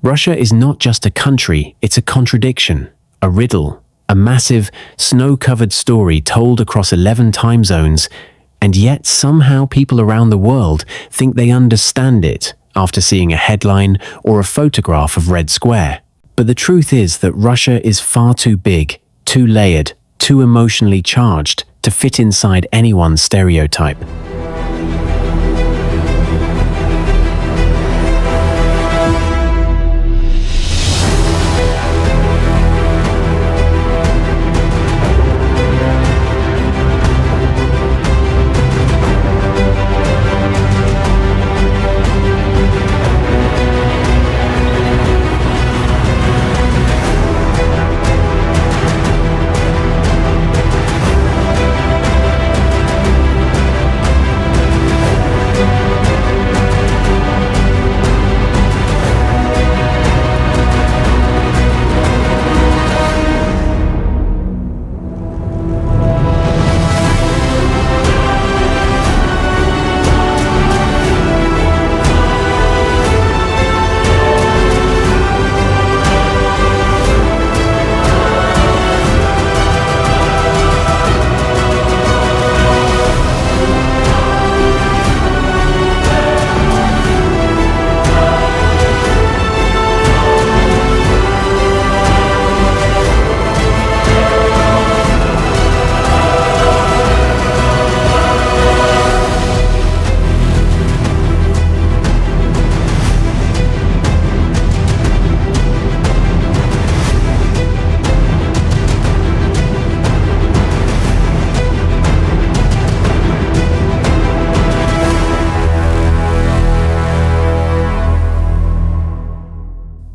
Russia is not just a country, it's a contradiction, a riddle, a massive, snow-covered story told across 11 time zones, and yet somehow people around the world think they understand it after seeing a headline or a photograph of Red Square. But the truth is that Russia is far too big, too layered, too emotionally charged to fit inside anyone's stereotype.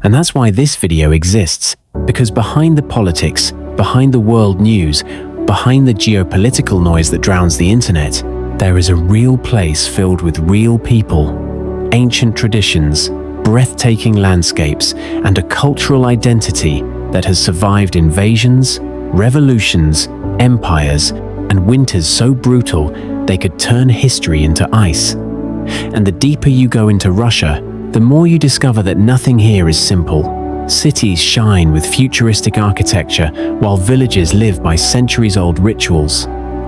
And that's why this video exists, because behind the politics, behind the world news, behind the geopolitical noise that drowns the internet, there is a real place filled with real people, ancient traditions, breathtaking landscapes, and a cultural identity that has survived invasions, revolutions, empires, and winters so brutal they could turn history into ice. And the deeper you go into Russia, the more you discover that nothing here is simple. Cities shine with futuristic architecture, while villages live by centuries-old rituals.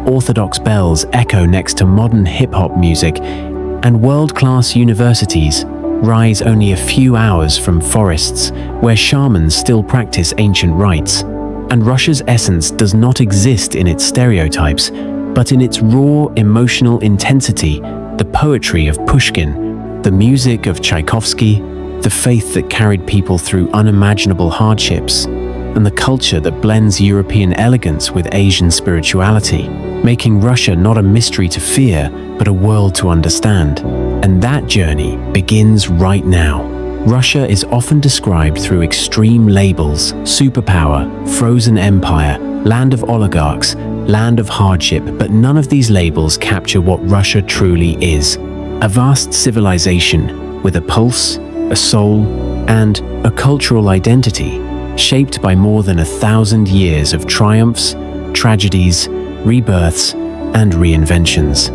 Orthodox bells echo next to modern hip-hop music, and world-class universities rise only a few hours from forests where shamans still practice ancient rites. And Russia's essence does not exist in its stereotypes, but in its raw emotional intensity, the poetry of Pushkin, the music of Tchaikovsky, the faith that carried people through unimaginable hardships, and the culture that blends European elegance with Asian spirituality, making Russia not a mystery to fear, but a world to understand. And that journey begins right now. Russia is often described through extreme labels: superpower, frozen empire, land of oligarchs, land of hardship, but none of these labels capture what Russia truly is. A vast civilization with a pulse, a soul, and a cultural identity shaped by more than 1,000 years of triumphs, tragedies, rebirths, and reinventions.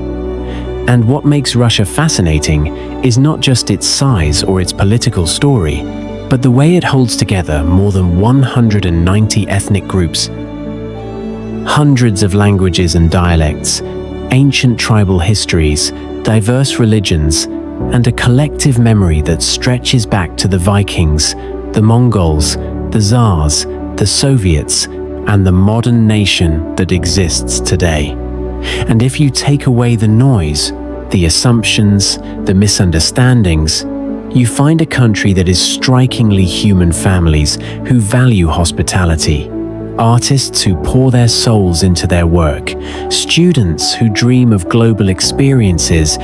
And what makes Russia fascinating is not just its size or its political story, but the way it holds together more than 190 ethnic groups, hundreds of languages and dialects, ancient tribal histories, diverse religions, and a collective memory that stretches back to the Vikings, the Mongols, the Tsars, the Soviets, and the modern nation that exists today. And if you take away the noise, the assumptions, the misunderstandings, you find a country that is strikingly human: families who value hospitality, artists who pour their souls into their work, students who dream of global experiences,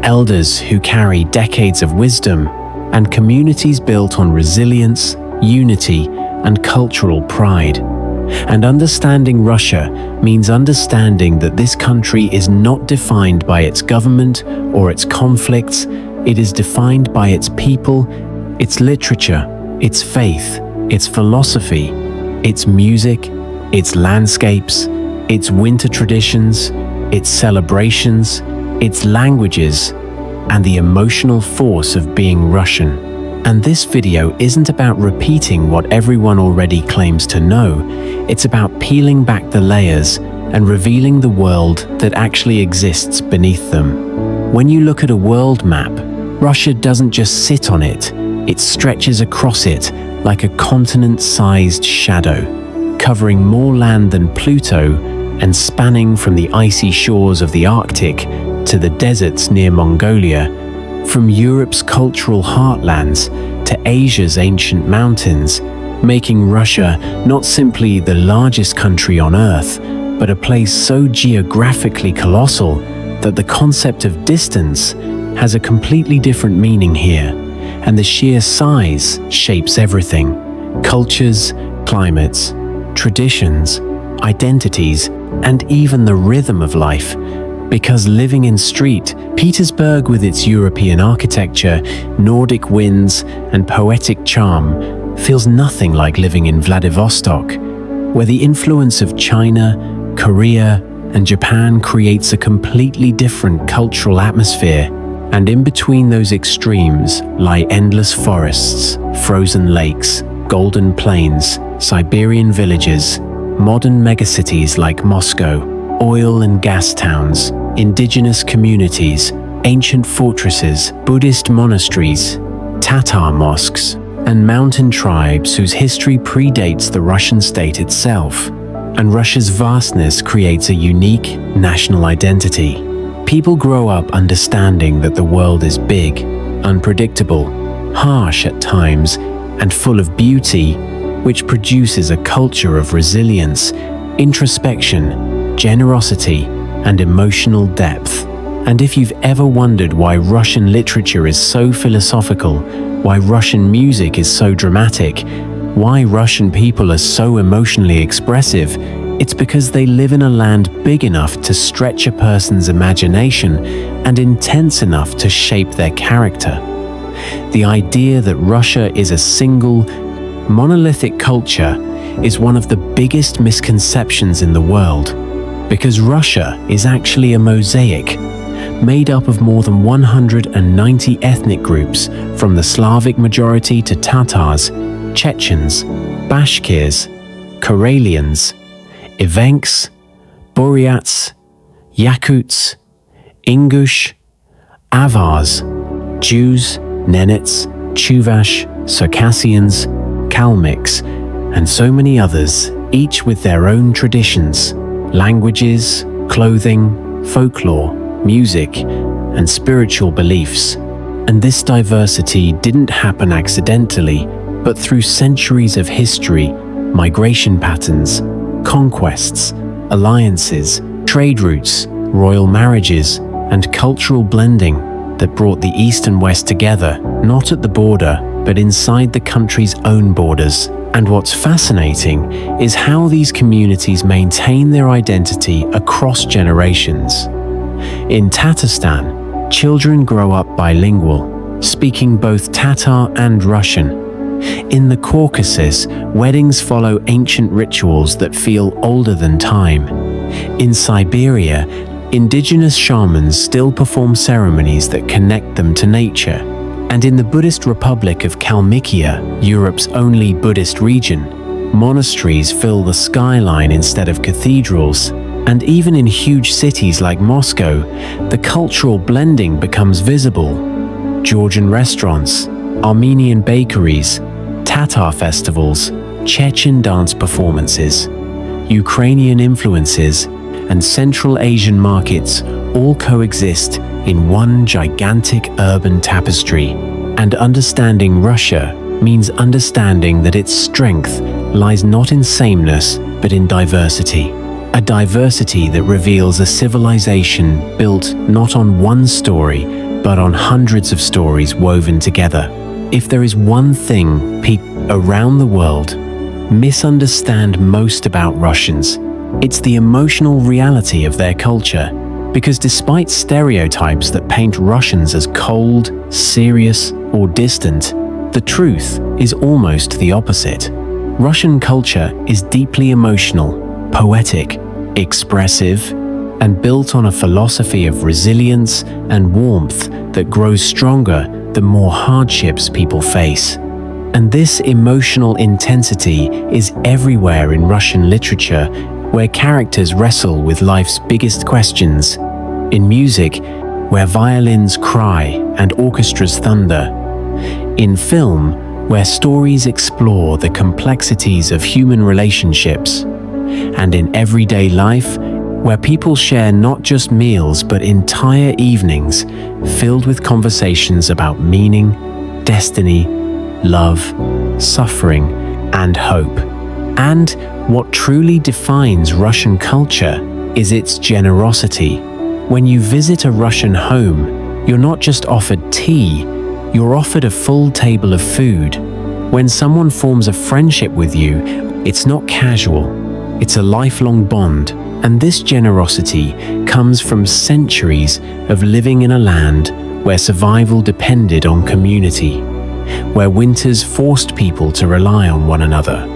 elders who carry decades of wisdom, and communities built on resilience, unity, and cultural pride. And understanding Russia means understanding that this country is not defined by its government or its conflicts. It is defined by its people, its literature, its faith, its philosophy, its music, its landscapes, its winter traditions, its celebrations, its languages, and the emotional force of being Russian. And this video isn't about repeating what everyone already claims to know. It's about peeling back the layers and revealing the world that actually exists beneath them. When you look at a world map, Russia doesn't just sit on it, it stretches across it like a continent-sized shadow, covering more land than Pluto and spanning from the icy shores of the Arctic to the deserts near Mongolia, from Europe's cultural heartlands to Asia's ancient mountains, making Russia not simply the largest country on Earth, but a place so geographically colossal that the concept of distance has a completely different meaning here, and the sheer size shapes everything: cultures, climates, traditions, identities, and even the rhythm of life. Because living in St. Petersburg with its European architecture, Nordic winds, and poetic charm feels nothing like living in Vladivostok, where the influence of China, Korea, and Japan creates a completely different cultural atmosphere. And in between those extremes lie endless forests, frozen lakes, golden plains, Siberian villages, modern megacities like Moscow, oil and gas towns, indigenous communities, ancient fortresses, Buddhist monasteries, Tatar mosques, and mountain tribes whose history predates the Russian state itself. And Russia's vastness creates a unique national identity. People grow up understanding that the world is big, unpredictable, harsh at times, and full of beauty, which produces a culture of resilience, introspection, generosity, and emotional depth. And if you've ever wondered why Russian literature is so philosophical, why Russian music is so dramatic, why Russian people are so emotionally expressive, it's because they live in a land big enough to stretch a person's imagination and intense enough to shape their character. The idea that Russia is a single, monolithic culture is one of the biggest misconceptions in the world, because Russia is actually a mosaic, made up of more than 190 ethnic groups, from the Slavic majority to Tatars, Chechens, Bashkirs, Karelians, Evenks, Buryats, Yakuts, Ingush, Avars, Jews, Nenets, Chuvash, Circassians, Kalmyks, and so many others, each with their own traditions, languages, clothing, folklore, music, and spiritual beliefs. And this diversity didn't happen accidentally, but through centuries of history, migration patterns, conquests, alliances, trade routes, royal marriages, and cultural blending that brought the East and West together, not at the border, but inside the country's own borders. And what's fascinating is how these communities maintain their identity across generations. In Tatarstan, children grow up bilingual, speaking both Tatar and Russian. In the Caucasus, weddings follow ancient rituals that feel older than time. In Siberia, indigenous shamans still perform ceremonies that connect them to nature. And in the Buddhist Republic of Kalmykia, Europe's only Buddhist region, monasteries fill the skyline instead of cathedrals. And even in huge cities like Moscow, the cultural blending becomes visible. Georgian restaurants, Armenian bakeries, Tatar festivals, Chechen dance performances, Ukrainian influences, and Central Asian markets all coexist in one gigantic urban tapestry. And understanding Russia means understanding that its strength lies not in sameness, but in diversity. A diversity that reveals a civilization built not on one story, but on hundreds of stories woven together. If there is one thing people around the world misunderstand most about Russians, it's the emotional reality of their culture. Because despite stereotypes that paint Russians as cold, serious, or distant, the truth is almost the opposite. Russian culture is deeply emotional, poetic, expressive, and built on a philosophy of resilience and warmth that grows stronger the more hardships people face. And this emotional intensity is everywhere in Russian literature, where characters wrestle with life's biggest questions. In music, where violins cry and orchestras thunder. In film, where stories explore the complexities of human relationships. And in everyday life, where people share not just meals but entire evenings filled with conversations about meaning, destiny, love, suffering, and hope. And what truly defines Russian culture is its generosity. When you visit a Russian home, you're not just offered tea, you're offered a full table of food. When someone forms a friendship with you, it's not casual, it's a lifelong bond. And this generosity comes from centuries of living in a land where survival depended on community, where winters forced people to rely on one another,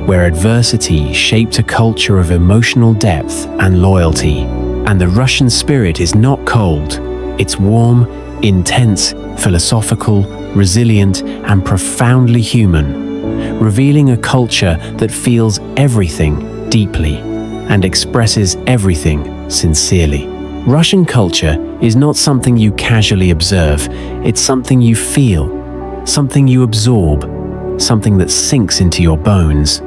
where adversity shaped a culture of emotional depth and loyalty. And the Russian spirit is not cold, it's warm, intense, philosophical, resilient, and profoundly human, revealing a culture that feels everything deeply and expresses everything sincerely. Russian culture is not something you casually observe, it's something you feel, something you absorb, something that sinks into your bones.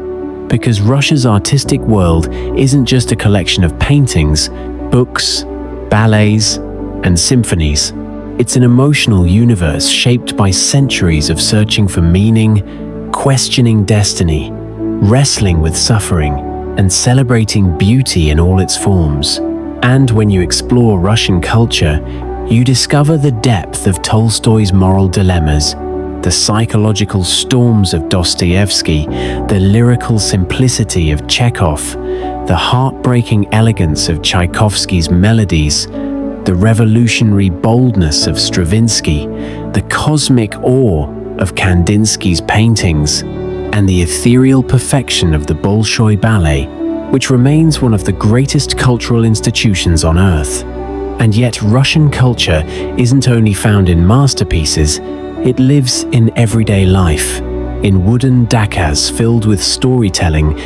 Because Russia's artistic world isn't just a collection of paintings, books, ballets, and symphonies. It's an emotional universe shaped by centuries of searching for meaning, questioning destiny, wrestling with suffering, and celebrating beauty in all its forms. And when you explore Russian culture, you discover the depth of Tolstoy's moral dilemmas, the psychological storms of Dostoevsky, the lyrical simplicity of Chekhov, the heartbreaking elegance of Tchaikovsky's melodies, the revolutionary boldness of Stravinsky, the cosmic awe of Kandinsky's paintings, and the ethereal perfection of the Bolshoi Ballet, which remains one of the greatest cultural institutions on Earth. And yet Russian culture isn't only found in masterpieces, it lives in everyday life, in wooden dakas filled with storytelling,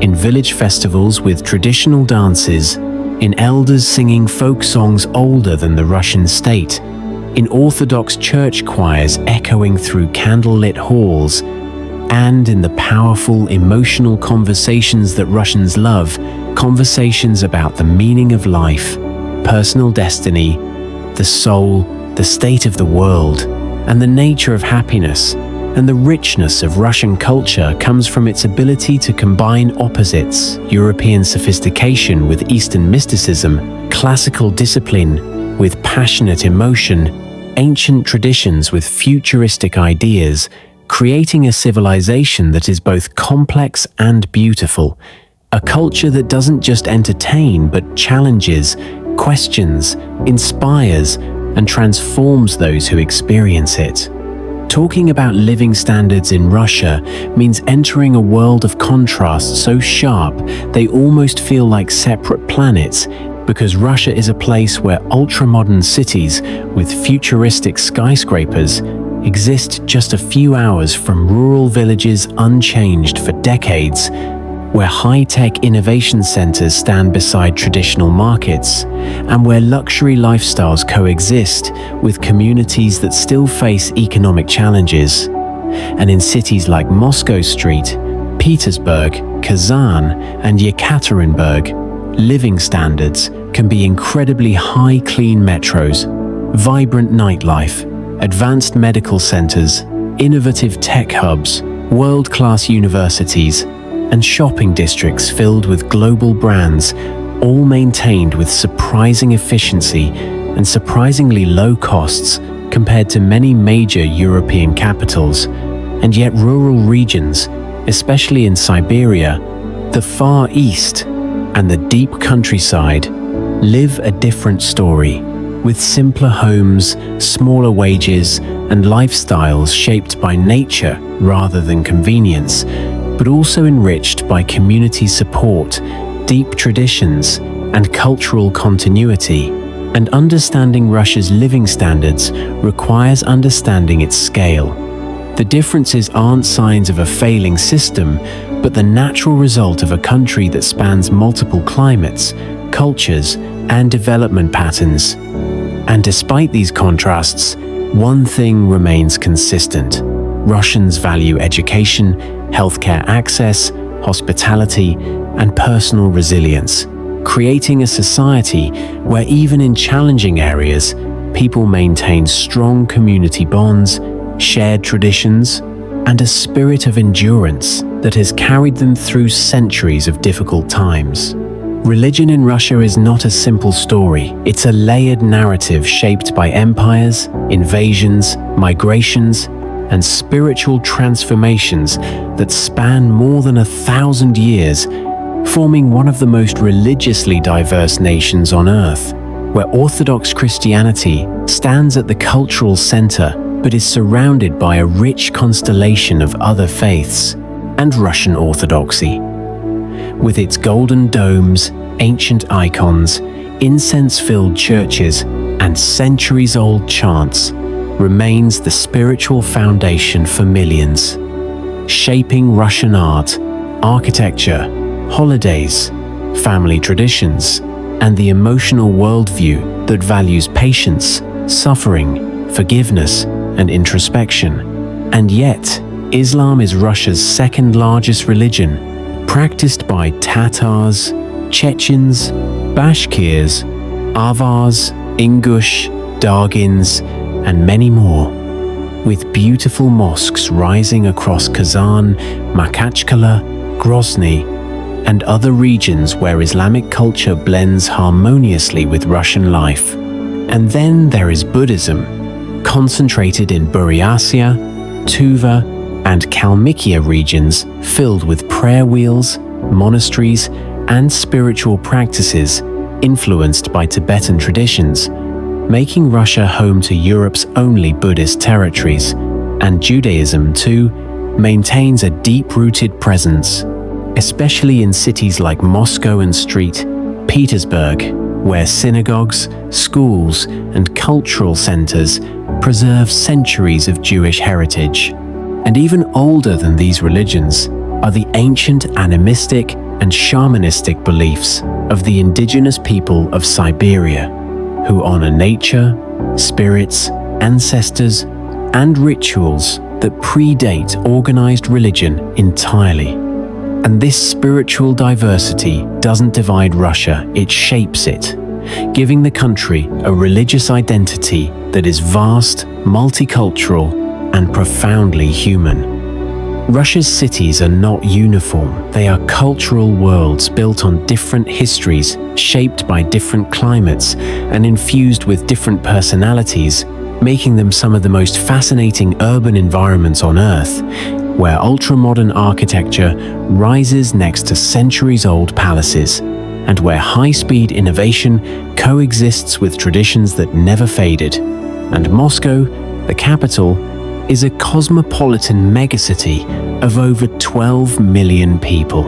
in village festivals with traditional dances, in elders singing folk songs older than the Russian state, in Orthodox church choirs echoing through candlelit halls, and in the powerful, emotional conversations that Russians love, conversations about the meaning of life, personal destiny, the soul, the state of the world, and the nature of happiness. And the richness of Russian culture comes from its ability to combine opposites, European sophistication with Eastern mysticism, classical discipline with passionate emotion, ancient traditions with futuristic ideas, creating a civilization that is both complex and beautiful, a culture that doesn't just entertain but challenges, questions, inspires, and transforms those who experience it. Talking about living standards in Russia means entering a world of contrast so sharp they almost feel like separate planets, because Russia is a place where ultra-modern cities with futuristic skyscrapers exist just a few hours from rural villages unchanged for decades, where high-tech innovation centers stand beside traditional markets, and where luxury lifestyles coexist with communities that still face economic challenges. And in cities like Moscow Street, Petersburg, Kazan, and Yekaterinburg, living standards can be incredibly high, clean metros, vibrant nightlife, advanced medical centers, innovative tech hubs, world-class universities, and shopping districts filled with global brands, all maintained with surprising efficiency and surprisingly low costs compared to many major European capitals. And yet rural regions, especially in Siberia, the Far East, and the deep countryside, live a different story, with simpler homes, smaller wages, and lifestyles shaped by nature rather than convenience, but also enriched by community support, deep traditions, and cultural continuity. And understanding Russia's living standards requires understanding its scale. The differences aren't signs of a failing system, but the natural result of a country that spans multiple climates, cultures, and development patterns. And despite these contrasts, one thing remains consistent. Russians value education, healthcare access, hospitality, and personal resilience, creating a society where even in challenging areas, people maintain strong community bonds, shared traditions, and a spirit of endurance that has carried them through centuries of difficult times. Religion in Russia is not a simple story. It's a layered narrative shaped by empires, invasions, migrations, and spiritual transformations that span more than 1,000 years, forming one of the most religiously diverse nations on Earth, where Orthodox Christianity stands at the cultural center but is surrounded by a rich constellation of other faiths, and Russian Orthodoxy, with its golden domes, ancient icons, incense-filled churches, and centuries-old chants, remains the spiritual foundation for millions, shaping Russian art, architecture, holidays, family traditions, and the emotional worldview that values patience, suffering, forgiveness, and introspection. And yet, Islam is Russia's second largest religion, practiced by Tatars, Chechens, Bashkirs, Avars, Ingush, Dargins, and many more, with beautiful mosques rising across Kazan, Makhachkala, Grozny, and other regions where Islamic culture blends harmoniously with Russian life. And then there is Buddhism, concentrated in Buryatia, Tuva, and Kalmykia regions filled with prayer wheels, monasteries, and spiritual practices influenced by Tibetan traditions, making Russia home to Europe's only Buddhist territories. And Judaism, too, maintains a deep-rooted presence, especially in cities like Moscow and St. Petersburg, where synagogues, schools, and cultural centers preserve centuries of Jewish heritage. And even older than these religions are the ancient animistic and shamanistic beliefs of the indigenous people of Siberia, who honor nature, spirits, ancestors, and rituals that predate organized religion entirely. And this spiritual diversity doesn't divide Russia, it shapes it, giving the country a religious identity that is vast, multicultural, and profoundly human. Russia's cities are not uniform, they are cultural worlds built on different histories, shaped by different climates, and infused with different personalities, making them some of the most fascinating urban environments on Earth, where ultra-modern architecture rises next to centuries-old palaces, and where high-speed innovation coexists with traditions that never faded. And Moscow, the capital, is a cosmopolitan megacity of over 12 million people,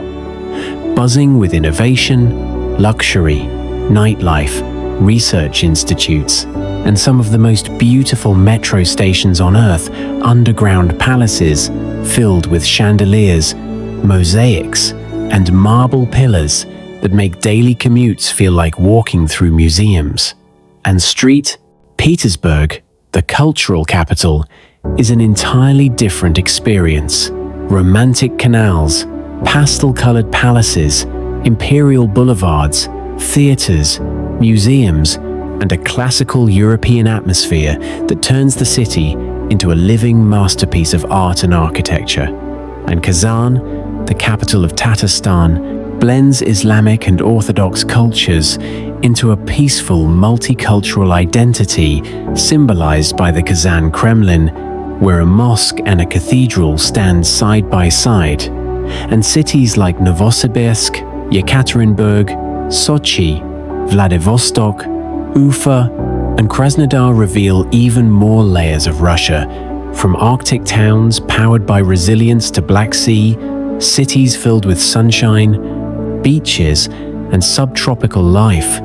buzzing with innovation, luxury, nightlife, research institutes, and some of the most beautiful metro stations on Earth, underground palaces filled with chandeliers, mosaics, and marble pillars that make daily commutes feel like walking through museums. And St. Petersburg, the cultural capital, is an entirely different experience. Romantic canals, pastel-colored palaces, imperial boulevards, theaters, museums, and a classical European atmosphere that turns the city into a living masterpiece of art and architecture. And Kazan, the capital of Tatarstan, blends Islamic and Orthodox cultures into a peaceful multicultural identity symbolized by the Kazan Kremlin, where a mosque and a cathedral stand side by side. And cities like Novosibirsk, Yekaterinburg, Sochi, Vladivostok, Ufa, and Krasnodar reveal even more layers of Russia, from Arctic towns powered by resilience to Black Sea, cities filled with sunshine, beaches, and subtropical life,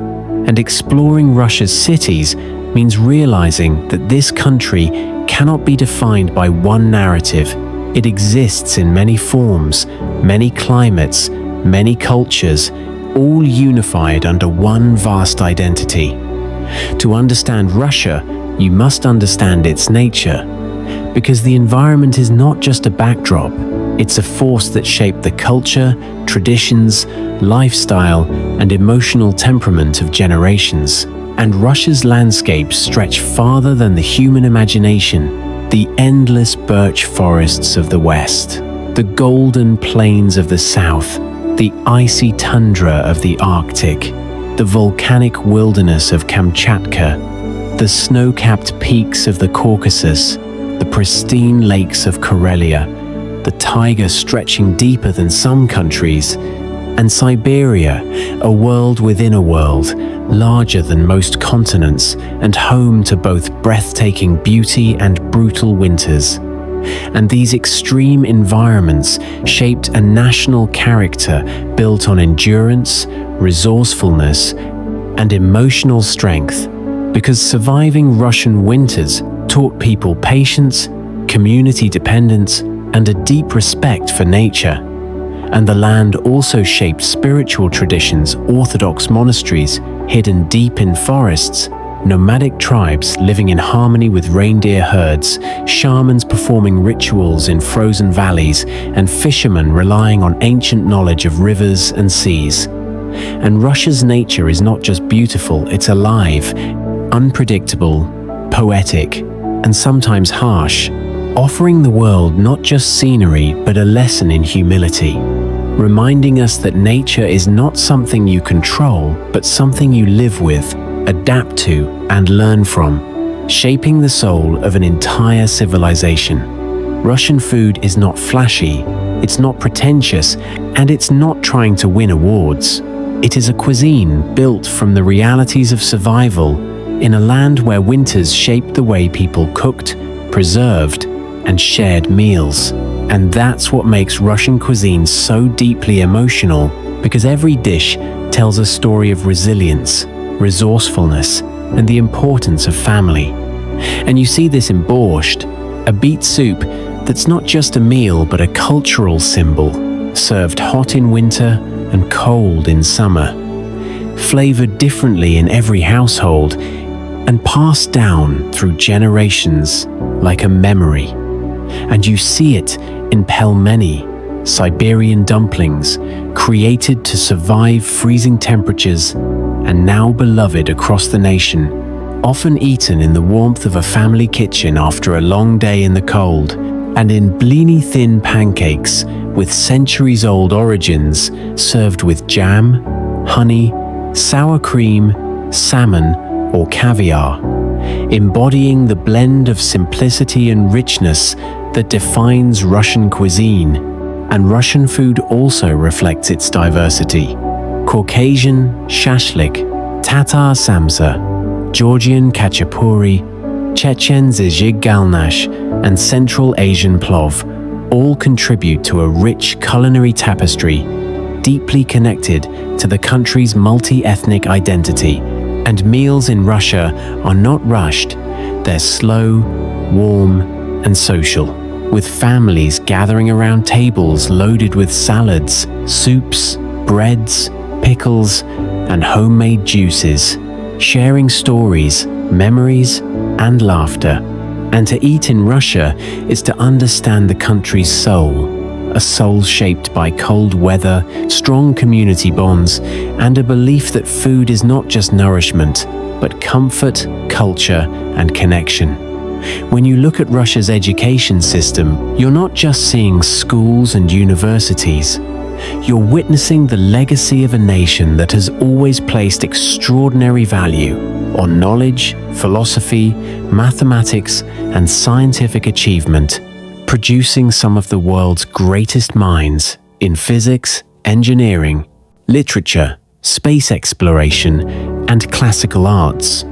And exploring Russia's cities means realizing that this country cannot be defined by one narrative. It exists in many forms, many climates, many cultures, all unified under one vast identity. To understand Russia, you must understand its nature, because the environment is not just a backdrop, it's a force that shaped the culture, traditions, lifestyle, and emotional temperament of generations. And Russia's landscapes stretch farther than the human imagination. The endless birch forests of the west, the golden plains of the south, the icy tundra of the Arctic, the volcanic wilderness of Kamchatka, the snow-capped peaks of the Caucasus, the pristine lakes of Karelia, the taiga stretching deeper than some countries, and Siberia, a world within a world, larger than most continents and home to both breathtaking beauty and brutal winters. And these extreme environments shaped a national character built on endurance, resourcefulness, and emotional strength, because surviving Russian winters taught people patience, community dependence, and a deep respect for nature. And the land also shaped spiritual traditions, Orthodox monasteries hidden deep in forests, nomadic tribes living in harmony with reindeer herds, shamans performing rituals in frozen valleys, and fishermen relying on ancient knowledge of rivers and seas. And Russia's nature is not just beautiful, it's alive, unpredictable, poetic, and sometimes harsh, offering the world not just scenery but a lesson in humility, reminding us that nature is not something you control but something you live with, adapt to, and learn from, shaping the soul of an entire civilization. Russian food is not flashy, it's not pretentious, and it's not trying to win awards. It is a cuisine built from the realities of survival in a land where winters shaped the way people cooked, preserved, and shared meals. And that's what makes Russian cuisine so deeply emotional, because every dish tells a story of resilience, resourcefulness, and the importance of family. And you see this in borscht, a beet soup that's not just a meal but a cultural symbol, served hot in winter and cold in summer, flavored differently in every household, and passed down through generations like a memory. And you see it in pelmeni, Siberian dumplings, created to survive freezing temperatures and now beloved across the nation, often eaten in the warmth of a family kitchen after a long day in the cold, and in blini thin pancakes with centuries-old origins, served with jam, honey, sour cream, salmon, or caviar, embodying the blend of simplicity and richness that defines Russian cuisine. And Russian food also reflects its diversity. Caucasian shashlik, Tatar samsa, Georgian khachapuri, Chechen zizhig galnash, and Central Asian plov all contribute to a rich culinary tapestry, deeply connected to the country's multi-ethnic identity. And meals in Russia are not rushed, they're slow, warm, and social, with families gathering around tables loaded with salads, soups, breads, pickles, and homemade juices, sharing stories, memories, and laughter. And to eat in Russia is to understand the country's soul, a soul shaped by cold weather, strong community bonds, and a belief that food is not just nourishment, but comfort, culture, and connection. When you look at Russia's education system, you're not just seeing schools and universities. You're witnessing the legacy of a nation that has always placed extraordinary value on knowledge, philosophy, mathematics, and scientific achievement, producing some of the world's greatest minds in physics, engineering, literature, space exploration, and classical arts.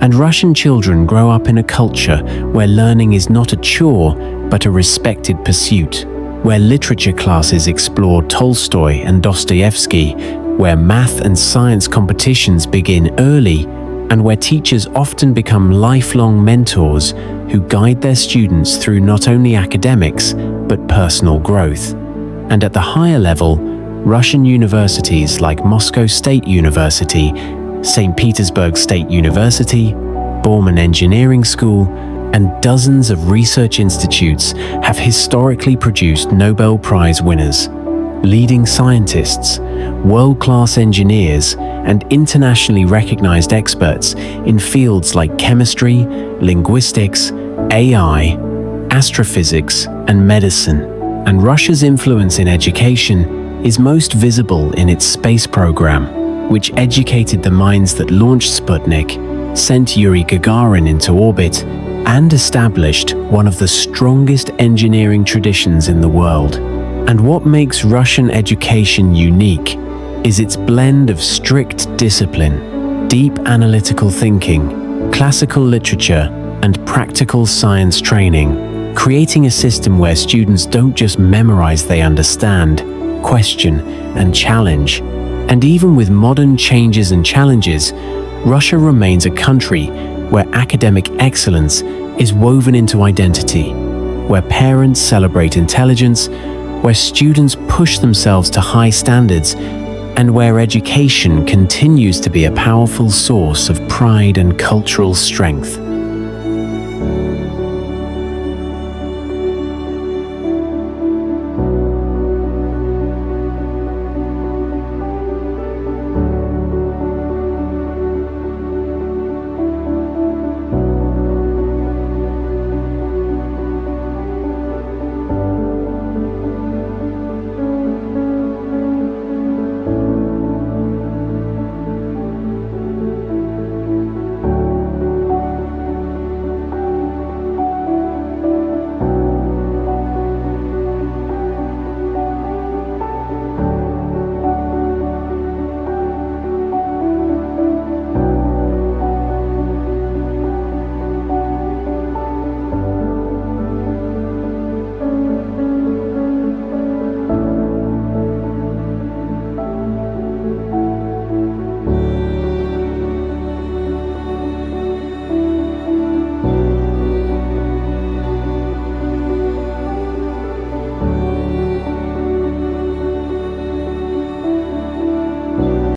And Russian children grow up in a culture where learning is not a chore, but a respected pursuit, where literature classes explore Tolstoy and Dostoevsky, where math and science competitions begin early, and where teachers often become lifelong mentors who guide their students through not only academics, but personal growth. And at the higher level, Russian universities like Moscow State University, St. Petersburg State University, Borman Engineering School, and dozens of research institutes have historically produced Nobel Prize winners, leading scientists, world-class engineers, and internationally recognized experts in fields like chemistry, linguistics, AI, astrophysics, and medicine. And Russia's influence in education is most visible in its space program, which educated the minds that launched Sputnik, sent Yuri Gagarin into orbit, and established one of the strongest engineering traditions in the world. And what makes Russian education unique is its blend of strict discipline, deep analytical thinking, classical literature, and practical science training, creating a system where students don't just memorize, they understand, question, and challenge. And even with modern changes and challenges, Russia remains a country where academic excellence is woven into identity, where parents celebrate intelligence, where students push themselves to high standards, and where education continues to be a powerful source of pride and cultural strength.